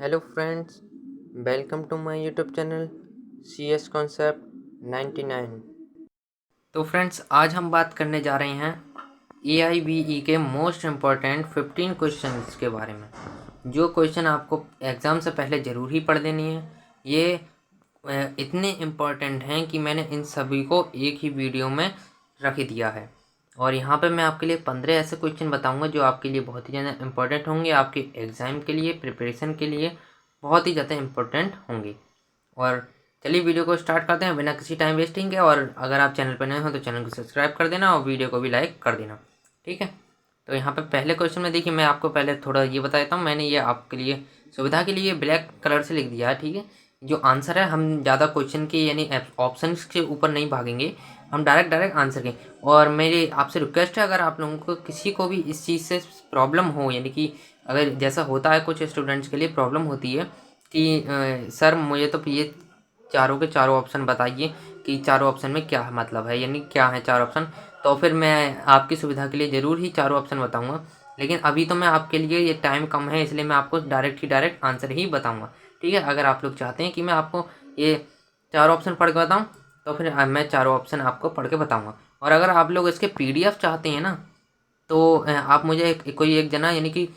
Hello friends, welcome to my YouTube channel C S concept 99। तो friends, आज हम बात करने जा रहे हैं AIBE के मोस्ट इम्पॉर्टेंट 15 क्वेश्चंस के बारे में। जो क्वेश्चन आपको एग्ज़ाम से पहले ज़रूर ही पढ़ लेनी है। ये इतने इम्पॉर्टेंट हैं कि मैंने इन सभी को एक ही वीडियो में रख दिया है। और यहाँ पे मैं आपके लिए 15 ऐसे क्वेश्चन बताऊंगा जो आपके लिए बहुत ही ज़्यादा इम्पोर्टेंट होंगे, आपके एग्ज़ाम के लिए, प्रिपरेशन के लिए बहुत ही ज़्यादा इम्पोर्टेंट होंगे। और चलिए वीडियो को स्टार्ट करते हैं बिना किसी टाइम वेस्टिंग के। और अगर आप चैनल पर नए हो तो चैनल को सब्सक्राइब कर देना और वीडियो को भी लाइक कर देना, ठीक है। तो यहाँ पे पहले क्वेश्चन में देखिए, मैं आपको पहले थोड़ा ये बता देता हूँ। मैंने ये आपके लिए सुविधा के लिए ब्लैक कलर से लिख दिया है, ठीक है। जो आंसर है, हम ज़्यादा क्वेश्चन के यानी ऑप्शंस के ऊपर नहीं भागेंगे, हम डायरेक्ट आंसर के। और मेरी आपसे रिक्वेस्ट है, अगर आप लोगों को किसी को भी इस चीज़ से प्रॉब्लम हो, यानी कि अगर जैसा होता है कुछ स्टूडेंट्स के लिए प्रॉब्लम होती है कि सर मुझे तो ये चारों के चारों ऑप्शन बताइए कि चारों ऑप्शन में क्या मतलब है, यानी क्या है चार ऑप्शन। तो फिर मैं आपकी सुविधा के लिए ज़रूर ही चारों ऑप्शन बताऊंगा। लेकिन अभी तो मैं आपके लिए, ये टाइम कम है इसलिए मैं आपको डायरेक्ट आंसर ही बताऊंगा, ठीक है। अगर आप लोग चाहते हैं कि मैं आपको ये चारों ऑप्शन पढ़ के बताऊँ तो फिर मैं चारों ऑप्शन आपको पढ़ के बताऊँगा। और अगर आप लोग इसके PDF चाहते हैं ना, तो आप मुझे कोई एक जना यानी कि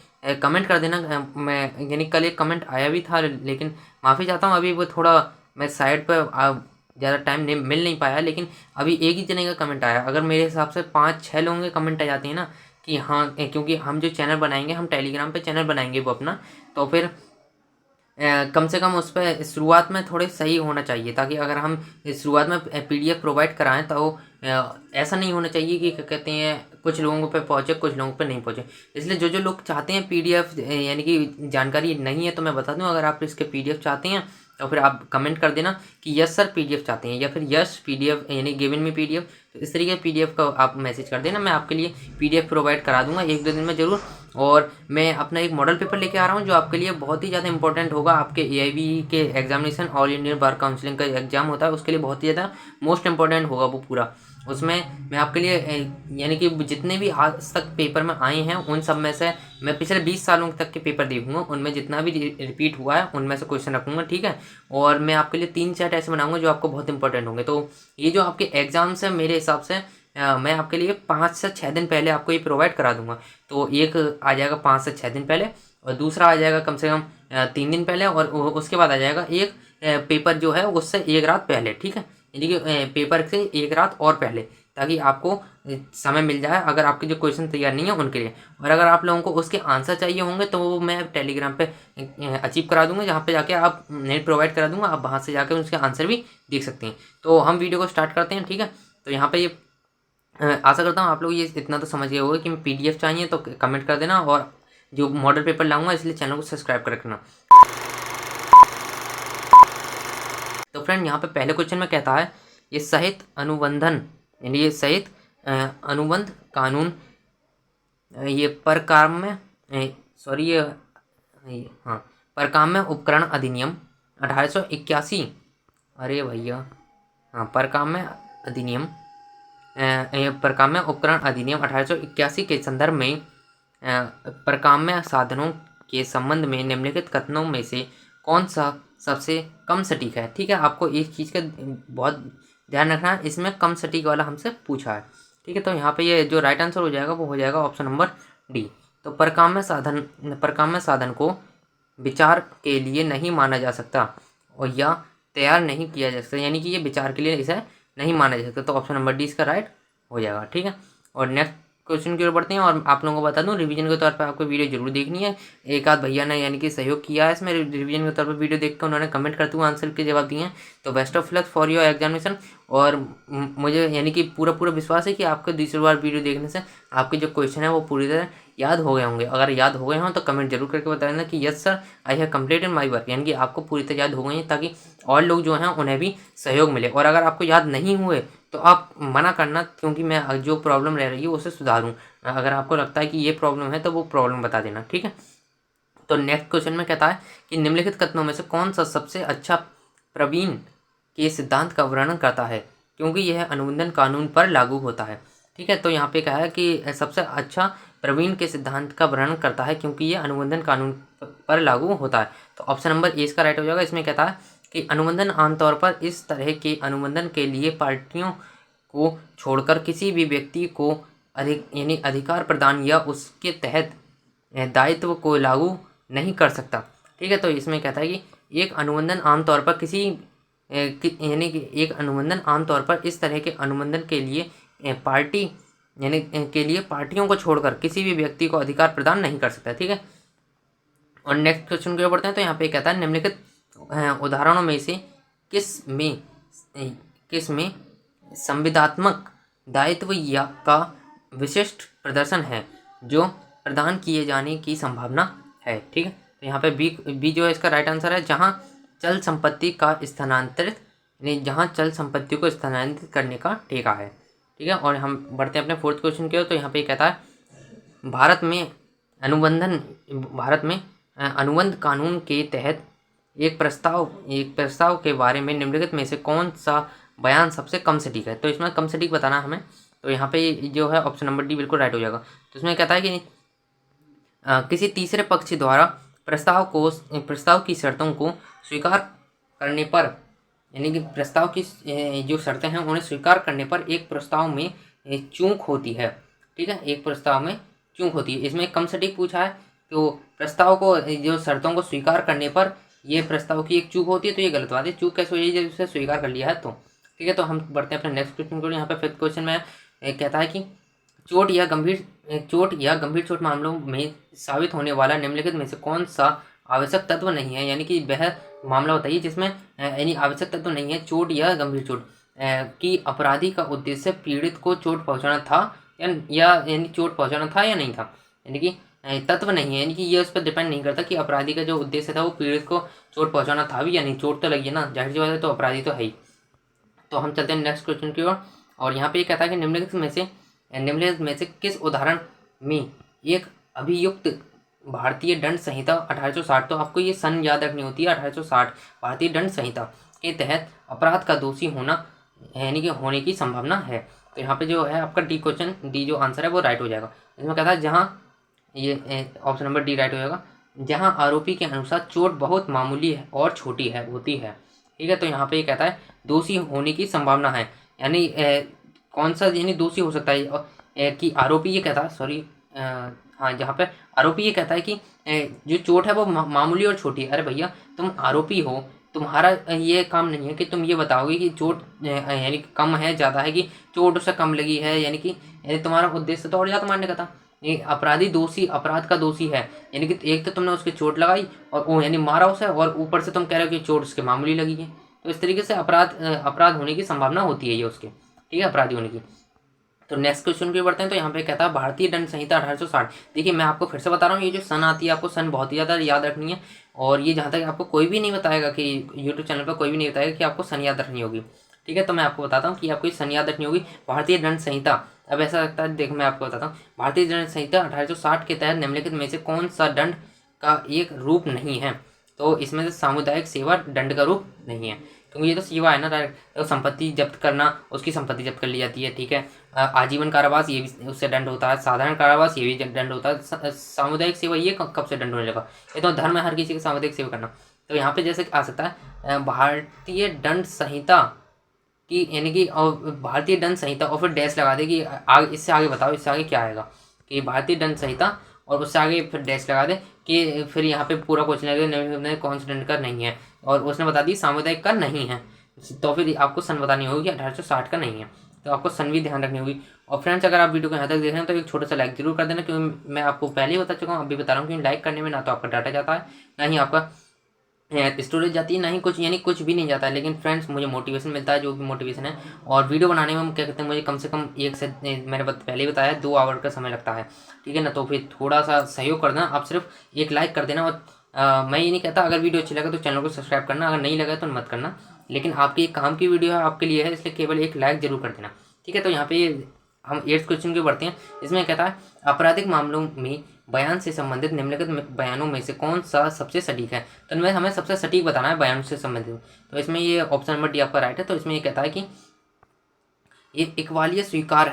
कमेंट कर देना। मैं यानी कल एक कमेंट आया भी था, लेकिन माफ़ी चाहता हूँ, अभी वो थोड़ा मैं साइड पर ज़्यादा टाइम नहीं मिल नहीं पाया। लेकिन अभी एक ही जने का कमेंट आया। अगर मेरे हिसाब से 5-6 लोगों के कमेंट आ जाते हैं ना कि हाँ, क्योंकि हम जो चैनल बनाएंगे, हम टेलीग्राम पे चैनल बनाएंगे वो अपना, तो फिर कम से कम उस पर शुरुआत में थोड़े सही होना चाहिए, ताकि अगर हम शुरुआत में PDF प्रोवाइड कराएं तो ऐसा नहीं होना चाहिए कि क्या कहते हैं कुछ लोगों पे पहुँचे कुछ लोगों पे नहीं पहुँचे। इसलिए जो लोग चाहते हैं PDF यानी कि जानकारी नहीं है तो मैं बता दूं, अगर आप इसके PDF चाहते हैं तो फिर आप कमेंट कर देना कि यस सर PDF चाहते हैं, या फिर यस PDF यानी गिवन मी PDF। तो इस तरीके PDF का आप मैसेज कर देना, मैं आपके लिए PDF प्रोवाइड करा दूंगा 1-2 दिन में ज़रूर। और मैं अपना एक मॉडल पेपर लेके आ रहा हूँ जो आपके लिए बहुत ही ज़्यादा इंपॉर्टेंट होगा। आपके AIBE के एग्जामिनेशन, ऑल इंडियन बार काउंसिलिंग का एग्जाम होता है, उसके लिए बहुत ही ज़्यादा मोस्ट इंपॉर्टेंट होगा वो पूरा। उसमें मैं आपके लिए यानी कि जितने भी आज तक पेपर में आए हैं उन सब में से मैं पिछले 20 सालों तक के पेपर देखूंगा, उनमें जितना भी रिपीट हुआ है उनमें से क्वेश्चन रखूंगा, ठीक है। और मैं आपके लिए 3 सेट ऐसे बनाऊंगा जो आपको बहुत इंपॉर्टेंट होंगे। तो ये जो आपके एग्जाम्स है, मेरे हिसाब से मैं आपके लिए 5 से 6 दिन पहले आपको ये प्रोवाइड करा दूंगा। तो एक आ जाएगा 5 से 6 दिन पहले, और दूसरा आ जाएगा कम से कम 3 दिन पहले, और उसके बाद आ जाएगा एक पेपर जो है उससे एक रात पहले, ठीक है। यानी कि पेपर से एक रात और पहले, ताकि आपको समय मिल जाए अगर आपके जो क्वेश्चन तैयार नहीं है उनके लिए। और अगर आप लोगों को उसके आंसर चाहिए होंगे तो वो मैं टेलीग्राम पे अचीव करा दूंगा, जहाँ पे जाके आप नेट प्रोवाइड करा दूंगा, आप वहाँ से जाकर उसके आंसर भी देख सकते हैं। तो हम वीडियो को स्टार्ट करते हैं, ठीक है। तो यहाँ पे ये आशा करता हूँ आप लोग ये इतना तो समझ गए होगा कि PDF चाहिए तो कमेंट कर देना, और जो मॉडल पेपर लाऊंगा इसलिए चैनल को सब्सक्राइब कर रखना। तो फ्रेंड, यहाँ पे पहले क्वेश्चन में कहता है ये सहित अनुबंधन, यानी ये सहित अनुबंध कानून, ये परकाम्य सॉरी हाँ, परकाम्य उपकरण अधिनियम 1881। अरे भैया, हाँ, परकाम्य अधिनियम परकाम्य उपकरण अधिनियम 1881 के संदर्भ में परकाम्य साधनों के संबंध में निम्नलिखित कथनों में से कौन सा सबसे कम सटीक है, ठीक है। आपको एक चीज़ का बहुत ध्यान रखना है, इसमें कम सटीक वाला हमसे पूछा है, ठीक है। तो यहाँ पे ये जो राइट आंसर हो जाएगा वो हो जाएगा ऑप्शन नंबर डी। तो परकाम्य साधन को विचार के लिए नहीं माना जा सकता और या तैयार नहीं किया जा सकता, यानी कि ये विचार के लिए इसे नहीं माना जा सकता। तो ऑप्शन नंबर डी इसका राइट हो जाएगा, ठीक है। और नेक्स्ट क्वेश्चन की ओर बढ़ते हैं। और आप लोगों को बता दूं, रिवीजन के तौर पर आपको वीडियो जरूर देखनी है। एक आध भैया ने यानी कि सहयोग किया है इसमें, रिवीजन के तौर पर वीडियो देखकर उन्होंने कमेंट करते हुए आंसर के जवाब दिए हैं। तो best of luck for your examination. और मुझे यानी कि पूरा विश्वास है कि आपको दूसरी बार वीडियो देखने से आपके जो क्वेश्चन है वो पूरी तरह याद हो गए होंगे। अगर याद हो गए हों तो कमेंट जरूर करके बता देना कि yes sir I have completed my work, यानी कि आपको पूरी तरह याद हो गई हैं, ताकि और लोग जो हैं उन्हें भी सहयोग मिले। और अगर आपको याद नहीं हुए तो आप मना करना, क्योंकि मैं जो प्रॉब्लम रह रही है उसे सुधारूँ। अगर आपको लगता है कि ये प्रॉब्लम है तो वो प्रॉब्लम बता देना, ठीक है। तो नेक्स्ट क्वेश्चन में कहता है कि निम्नलिखित कथनों में से कौन सा सबसे अच्छा प्रवीण के सिद्धांत का वर्णन करता है, क्योंकि यह अनुबंधन कानून पर लागू होता है, ठीक है। तो यहाँ पे कहा है कि सबसे अच्छा प्रवीण के सिद्धांत का वर्णन करता है क्योंकि यह अनुबंधन कानून पर लागू होता है। तो ऑप्शन नंबर ए इसका राइट हो जाएगा। इसमें कहता है कि अनुबंधन आमतौर पर इस तरह के अनुबंधन के लिए पार्टियों को छोड़कर किसी भी व्यक्ति को अधिकार प्रदान या उसके तहत दायित्व को लागू नहीं कर सकता। ठीक है, तो इसमें कहता है कि एक अनुबंधन आमतौर पर एक अनुबंधन आमतौर पर इस तरह के अनुबंधन के लिए पार्टियों को छोड़कर किसी भी व्यक्ति को अधिकार प्रदान नहीं कर सकता। ठीक है, और नेक्स्ट क्वेश्चन की ओर बढ़ते हैं। तो यहाँ पे कहता है निम्नलिखित उदाहरणों में से किस में संविदात्मक दायित्व या का विशिष्ट प्रदर्शन है जो प्रदान किए जाने की संभावना है। ठीक है, तो यहाँ पे बी जो है इसका राइट आंसर है, जहाँ चल संपत्ति को स्थानांतरित करने का ठेका है। ठीक है, और हम बढ़ते हैं अपने फोर्थ क्वेश्चन की ओर। तो यहाँ पे कहता है भारत में अनुबंध कानून के तहत एक प्रस्ताव के बारे में निम्नलिखित में से कौन सा बयान सबसे कम सटीक है। तो इसमें कम सटीक बताना हमें, तो यहाँ पे जो है ऑप्शन नंबर डी बिल्कुल राइट हो जाएगा। तो इसमें कहता है कि किसी तीसरे पक्ष द्वारा प्रस्ताव की शर्तों को स्वीकार करने पर, यानी कि प्रस्ताव की जो शर्तें हैं उन्हें स्वीकार करने पर एक प्रस्ताव में चूक होती है। ठीक है, एक प्रस्ताव में चूक होती है। इसमें कम सटीक पूछा है, तो प्रस्ताव को जो शर्तों को स्वीकार करने पर ये प्रस्ताव की एक चूक होती है, तो ये गलत बात है। चूक कैसे हुई जब उसे स्वीकार कर लिया है तो। ठीक है, तो हम बढ़ते हैं अपने नेक्स्ट क्वेश्चन को। यहाँ पे फिफ्थ क्वेश्चन में कहता है कि चोट या गंभीर चोट मामलों में साबित होने वाला निम्नलिखित में से कौन सा आवश्यक तत्व नहीं है। यानी कि वह मामला बताइए जिसमें यानी आवश्यक तत्व नहीं है, चोट या गंभीर चोट कि अपराधी का उद्देश्य पीड़ित को चोट पहुंचाना था यानी चोट पहुंचाना था या नहीं था। यानी कि तत्व नहीं है, यानी कि ये उस पर डिपेंड नहीं करता कि अपराधी का जो उद्देश्य था वो पीड़ित को चोट पहुंचाना था भी या नहीं। चोट तो लगी है ना, जाहिर सी बात है, तो अपराधी तो है ही। तो हम चलते हैं नेक्स्ट क्वेश्चन की ओर। और यहाँ पे ये कहता है कि निम्नलिखित में से किस उदाहरण में एक अभियुक्त भारतीय दंड संहिता 1860, तो आपको ये सन याद रखनी होती है, 1860 भारतीय दंड संहिता के तहत अपराध का दोषी होना यानी कि होने की संभावना है। तो यहाँ पे जो है आपका डी जो आंसर है वो राइट हो जाएगा। इसमें कहता है जहाँ ये ऑप्शन नंबर डी राइट हो जाएगा, जहाँ आरोपी के अनुसार चोट बहुत मामूली है और छोटी होती है। ठीक है, तो यहाँ पे ये कहता है दोषी होने की संभावना है, यानी कौन सा यानी दोषी हो सकता है कि आरोपी ये कहता है हाँ, जहाँ पे आरोपी ये कहता है कि जो चोट है वो मामूली और छोटी है। अरे भैया, तुम आरोपी हो, तुम्हारा ये काम नहीं है कि तुम ये बताओगे कि चोट यानी कम है ज़्यादा है, कि चोट उससे कम लगी है, यानी कि तुम्हारा उद्देश्य तो और ज़्यादा मारने का था। ये अपराध का दोषी है, यानी कि एक तो तुमने उसकी चोट लगाई और वो यानी मारा उसे, और ऊपर से तुम कह रहे हो कि चोट उसके मामूली लगी है। तो इस तरीके से अपराध होने की संभावना होती है ये उसके। ठीक है, अपराधी होने की। तो नेक्स्ट क्वेश्चन की बढ़ते हैं। तो यहाँ पे कहता है भारतीय दंड संहिता 1860। देखिए, मैं आपको फिर से बता रहा हूँ, ये जो सन आती है आपको सन बहुत ही ज़्यादा याद रखनी है। और ये जहाँ तक आपको कोई भी नहीं बताएगा कि यूट्यूब चैनल पर कोई भी नहीं बताएगा कि आपको सन याद रखनी होगी। ठीक है, तो मैं आपको बताता हूँ कि आपको सन याद रखनी होगी। भारतीय दंड संहिता, अब ऐसा लगता है, देखो मैं आपको बताता हूँ, भारतीय दंड संहिता 1860 के तहत निम्नलिखित में से कौन सा दंड का एक रूप नहीं है। तो इसमें से सामुदायिक सेवा दंड का रूप नहीं है, क्योंकि ये तो सेवा है ना डायरेक्ट। तो संपत्ति जब्त करना, उसकी संपत्ति जब्त कर ली जाती है। ठीक है, आजीवन कारावास ये भी उससे दंड होता है, साधारण कारावास ये भी दंड होता है। सामुदायिक सेवा ये कब से दंड होने लगा, ये तो धर्म है हर किसी का सामुदायिक सेवा करना। तो यहाँ पे जैसे आ सकता है भारतीय दंड संहिता की, यानी कि भारतीय दंड संहिता और फिर डैश लगा दे कि इससे आगे बताओ, इससे आगे क्या आएगा, कि भारतीय दंड संहिता और उससे आगे फिर डैश लगा दे कि फिर यहाँ पे पूरा क्वेश्चन लगेगा कौन से दंड का नहीं है, और उसने बता दी सामुदायिक का नहीं है। तो फिर आपको सन बतानी होगी, 1860 का नहीं है, तो आपको सन भी ध्यान रखनी होगी। और फ्रेंड्स, अगर आप वीडियो को यहाँ तक देख रहे हैं तो एक छोटा सा लाइक जरूर कर देना, क्योंकि मैं आपको पहले ही बता चुका हूँ, अभी बता रहा हूँ कि लाइक करने में ना तो आपका डाटा जाता है, ना ही आपका स्टोरेज जाती है, ना ही कुछ, यानी कुछ भी नहीं जाता है। लेकिन फ्रेंड्स, मुझे मोटिवेशन मिलता है, जो भी मोटिवेशन है। और वीडियो बनाने में क्या कहते हैं, मुझे कम से कम मैंने पहले ही बताया 2 आवर का समय लगता है। ठीक है ना, तो फिर थोड़ा सा सहयोग कर देना, आप सिर्फ एक लाइक कर देना। और मैं ये नहीं कहता अगर वीडियो अच्छी लगा तो चैनल को सब्सक्राइब करना, अगर नहीं लगा तो मत करना, लेकिन आपकी एक काम की वीडियो है, आपके लिए है, इसलिए केवल एक लाइक जरूर कर देना। ठीक है, तो यहाँ पे हम 8th क्वेश्चन की बढ़ते हैं। इसमें कहता है आपराधिक मामलों में बयान से संबंधित निम्नलिखित बयानों में से कौन सा सबसे सटीक है। तो इनमें हमें सबसे सटीक बताना है बयान से संबंधित। तो इसमें ये ऑप्शन नंबर डी आपका राइट है। तो इसमें ये कहता है कि ये इकबालिय स्वीकार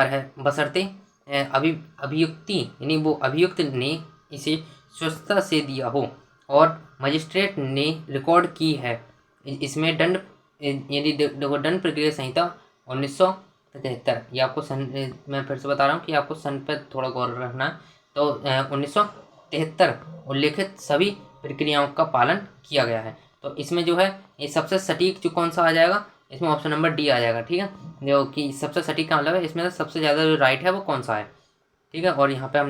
है बशर्ते अभियुक्ति यानी वो अभियुक्त ने इसे स्वच्छता से दिया हो और मजिस्ट्रेट ने रिकॉर्ड की है। इसमें दंड यदि देखो दंड प्रक्रिया संहिता 1973, ये आपको सन, मैं फिर से बता रहा हूँ कि आपको सन पर थोड़ा गौर रखना है। तो 1973 उल्लेखित सभी प्रक्रियाओं का पालन किया गया है। तो इसमें जो है ये सबसे सटीक जो कौन सा आ जाएगा, इसमें ऑप्शन नंबर डी आ जाएगा। ठीक है, जो कि सबसे सटीक का मतलब है इसमें सबसे ज़्यादा जो राइट है वो कौन सा है। ठीक है, और यहाँ पे हम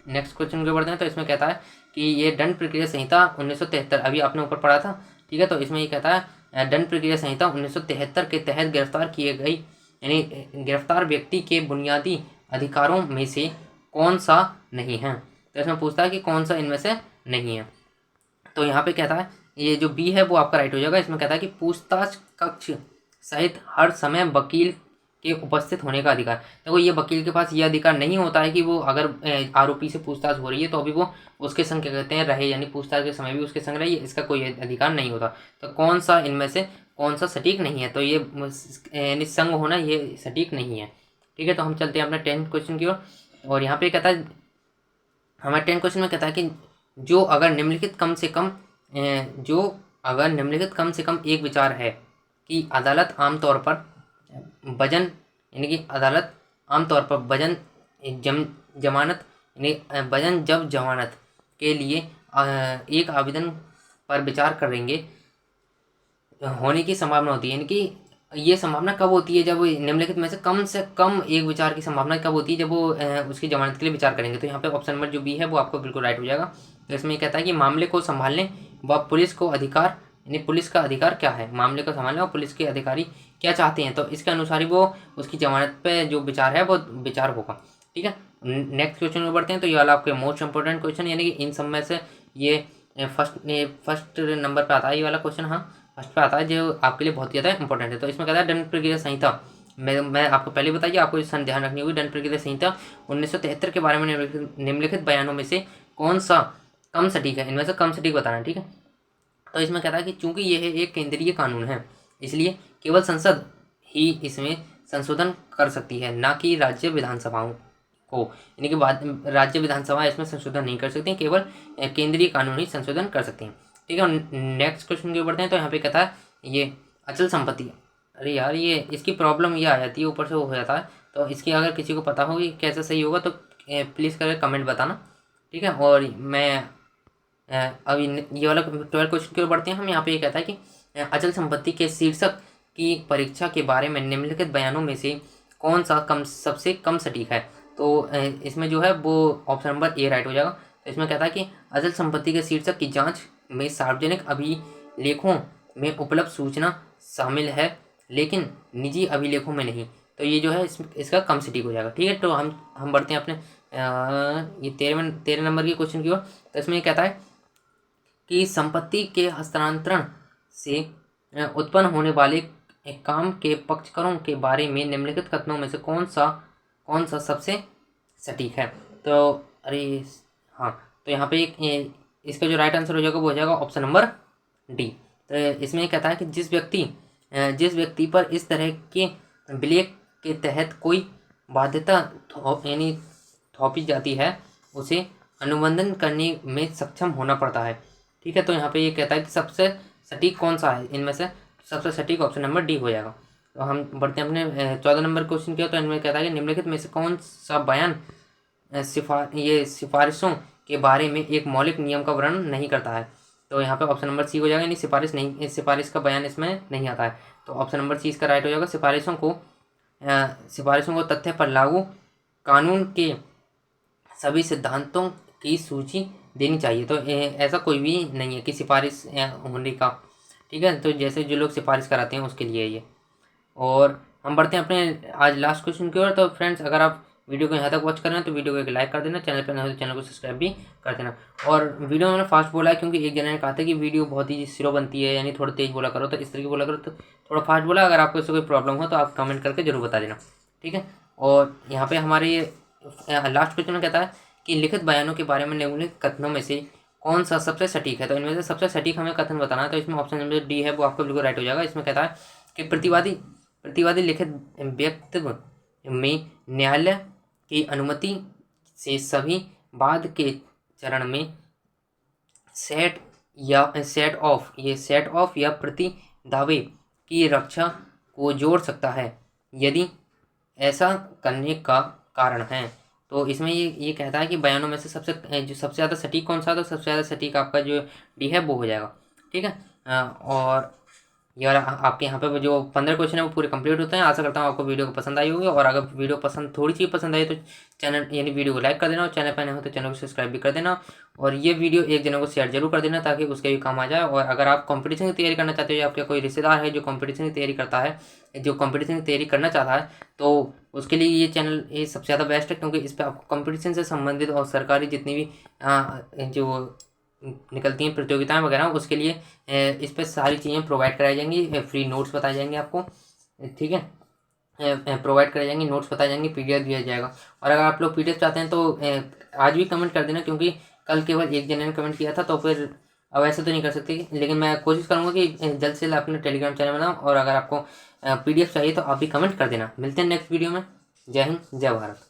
नेक्स्ट क्वेश्चन के बढ़ते हैं। तो इसमें कहता है कि ये दंड प्रक्रिया संहिता 1973, अभी आपने ऊपर पढ़ा था। ठीक है, तो इसमें ये कहता है दंड प्रक्रिया संहिता 1973 के तहत गिरफ्तार किए गई यानी गिरफ्तार व्यक्ति के बुनियादी अधिकारों में से कौन सा नहीं है। तो इसमें पूछता है कि कौन सा इनमें से नहीं है। तो यहाँ पे कहता है ये जो बी है वो आपका राइट हो जाएगा। इसमें कहता है कि पूछताछ कक्ष सहित हर समय वकील के उपस्थित होने का अधिकार। देखो ये वकील के पास ये अधिकार नहीं होता है कि वो अगर आरोपी से पूछताछ हो रही है तो अभी वो उसके संग क्या कहते हैं रहे, यानी पूछताछ के समय भी उसके संग रहे, इसका कोई अधिकार नहीं होता। तो कौन सा इनमें से कौन सा सटीक नहीं है, तो ये यानी संग होना ये सटीक नहीं है। ठीक है, तो हम चलते हैं अपने 10th क्वेश्चन की ओर। और यहाँ पे कहता है हमारे 10th क्वेश्चन में कहता है कि जो अगर निम्नलिखित कम से कम एक विचार है कि अदालत आमतौर पर वजन यानी कि अदालत आमतौर पर वजन जमानत यानी वजन जब जमानत के लिए एक आवेदन पर विचार करेंगे होने की संभावना होती है। यानी कि ये संभावना कब होती है, जब निम्नलिखित में से कम एक विचार की संभावना कब होती है, जब वो उसकी जमानत के लिए विचार करेंगे। तो यहाँ पे ऑप्शन नंबर जो बी है वो आपको बिल्कुल राइट हो जाएगा। तो इसमें कहता है कि मामले को संभालने व पुलिस को अधिकार यानी पुलिस का अधिकार क्या है, मामले को संभालने और पुलिस के अधिकारी क्या चाहते हैं, तो इसके अनुसार ही वो उसकी जमानत पे जो विचार है वो विचार होगा। ठीक है, नेक्स्ट क्वेश्चन में बढ़ते हैं। तो ये वाला आपके मोस्ट इंपॉर्टेंट क्वेश्चन, यानी कि इन सब में से ये फर्स्ट नंबर पर आता है ये वाला क्वेश्चन। हाँ, फर्स्ट पे आता है जो आपके लिए बहुत ज़्यादा इंपॉर्टेंट है। तो इसमें कहता है दंड प्रक्रिया संहिता, मैं आपको पहले बताइए, आपको इस ध्यान रखनी होगी। दंड प्रक्रिया संहिता 1973 के बारे में निम्नलिखित बयानों में से कौन सा कम सटीक है, इनमें से कम सटीक बताना है। ठीक है, तो इसमें कहता है कि चूंकि यह एक केंद्रीय कानून है इसलिए केवल संसद ही इसमें संशोधन कर सकती है, ना कि राज्य विधानसभाओं को, यानी कि राज्य विधानसभा इसमें संशोधन नहीं कर सकती, केवल केंद्रीय कानून ही संशोधन कर सकते हैं। ठीक है, नेक्स्ट क्वेश्चन के बढ़ते हैं। तो यहाँ पे कहता है ये अचल संपत्ति, अरे यार ये इसकी प्रॉब्लम ये आ जाती है, ऊपर से हो जाता है। तो इसकी अगर किसी को पता हो कि कैसे सही होगा तो प्लीज़ करके कमेंट बताना। ठीक है, और मैं अभी ये वाला 12 क्वेश्चन की ओर बढ़ते हैं हम। यहाँ पे ये कहता है कि अचल संपत्ति के शीर्षक की परीक्षा के बारे में निम्नलिखित बयानों में से कौन सा सबसे कम सटीक है। तो इसमें जो है वो ऑप्शन नंबर ए राइट हो जाएगा। तो इसमें कहता है कि अचल संपत्ति के शीर्षक की जांच में सार्वजनिक अभिलेखों में उपलब्ध सूचना शामिल है लेकिन निजी अभिलेखों में नहीं। तो ये जो है इसका कम सटीक हो जाएगा। ठीक है, तो हम बढ़ते हैं अपने ये 13 नंबर के क्वेश्चन की ओर। तो इसमें कहता है कि संपत्ति के हस्तांतरण से उत्पन्न होने वाले काम के पक्षकारों के बारे में निम्नलिखित कथनों में से कौन सा सबसे सटीक है। तो अरे हाँ, तो यहाँ पे इसका जो राइट आंसर हो जाएगा वो हो जाएगा ऑप्शन नंबर डी। तो इसमें कहता है कि जिस व्यक्ति पर इस तरह के विलेख के तहत कोई बाध्यता यानी थोपी जाती है उसे अनुबंधन करने में सक्षम होना पड़ता है। ठीक है, तो यहाँ पे ये कहता है कि सबसे सटीक कौन सा है, इनमें से सबसे सटीक ऑप्शन नंबर डी हो जाएगा। तो हम बढ़ते हैं अपने 14 नंबर क्वेश्चन की। तो इनमें कहता है कि निम्नलिखित में से कौन सा बयान सिफारिशों के बारे में एक मौलिक नियम का वर्णन नहीं करता है। तो यहाँ पे ऑप्शन नंबर सी हो जाएगा, यानी सिफारिश का बयान इसमें नहीं आता है। तो ऑप्शन नंबर सी इसका राइट हो जाएगा। सिफारिशों को तथ्य पर लागू कानून के सभी सिद्धांतों की सूची देनी चाहिए। तो ऐसा कोई भी नहीं है कि सिफारिश होने का। ठीक है, तो जैसे जो लोग सिफारिश कराते हैं उसके लिए ये। और हम बढ़ते हैं अपने आज लास्ट क्वेश्चन की ओर। तो फ्रेंड्स, अगर आप वीडियो को यहाँ तक वॉच कर रहे हैं तो वीडियो को एक लाइक कर देना, चैनल पर नए हो तो चैनल को सब्सक्राइब भी कर देना। और वीडियो मैंने फास्ट बोला है क्योंकि एक जने ने कहा था कि वीडियो बहुत ही स्लो बनती है, यानी थोड़ा तेज़ बोला करो, तो इस तरीके बोला करो, तो थोड़ा फास्ट बोला। अगर आपको इससे कोई प्रॉब्लम हो तो आप कमेंट करके जरूर बता देना। ठीक है, और यहाँ पर हमारे ये लास्ट क्वेश्चन में कहता है कि लिखित बयानों के बारे में निम्नलिखित कथनों में से कौन सा सबसे सटीक है। तो इनमें से सबसे सटीक हमें कथन बताना है। तो इसमें ऑप्शन नंबर डी है वो आपको बिल्कुल राइट हो जाएगा। इसमें कहता है कि प्रतिवादी लिखित वक्तव्य में न्यायालय की अनुमति से सभी बाद के चरण में सेट ऑफ या प्रति दावे की रक्षा को जोड़ सकता है यदि ऐसा करने का कारण है। तो इसमें ये कहता है कि बयानों में से सबसे ज़्यादा सटीक कौन सा, तो सबसे ज़्यादा सटीक आपका जो डी है वो हो जाएगा। ठीक है, और यार आपके यहाँ पे जो 15 क्वेश्चन है वो पूरे कंप्लीट होते हैं। आशा करता हूँ आपको वीडियो को पसंद आई होगी, और अगर वीडियो पसंद थोड़ी सी पसंद आई तो चैनल यानी वीडियो को लाइक कर देना, और चैनल पर नए हो तो चैनल को सब्सक्राइब भी कर देना, और ये वीडियो एक जने को शेयर जरूर कर देना ताकि उसके भी काम आ जाए। और अगर आप कंपटीशन की तैयारी करना चाहते हो या आपका कोई रिश्तेदार है जो कंपटीशन की तैयारी करता है, जो कंपटीशन की तैयारी करना चाहता है, तो उसके लिए ये चैनल ये सबसे ज़्यादा बेस्ट है, क्योंकि इस पर आपको कंपटीशन से संबंधित और सरकारी जितनी भी जो निकलती हैं प्रतियोगिताएं वगैरह, उसके लिए इस पर सारी चीज़ें प्रोवाइड कराई जाएंगी, फ्री नोट्स बताए जाएंगे आपको। ठीक है, प्रोवाइड कराई जाएंगी, नोट्स बताए जाएंगे, पीडीएफ दिया जाएगा। और अगर आप लोग पीडीएफ चाहते हैं तो आज भी कमेंट कर देना, क्योंकि कल केवल एक जने ने कमेंट किया था, तो फिर अब ऐसे तो नहीं कर सकते, लेकिन मैं कोशिश करूँगा कि जल्द से जल्द अपने टेलीग्राम चैनल बनाऊँ। और अगर आपको पीडीएफ चाहिए तो आप भी कमेंट कर देना। मिलते हैं नेक्स्ट वीडियो में। जय हिंद, जय भारत।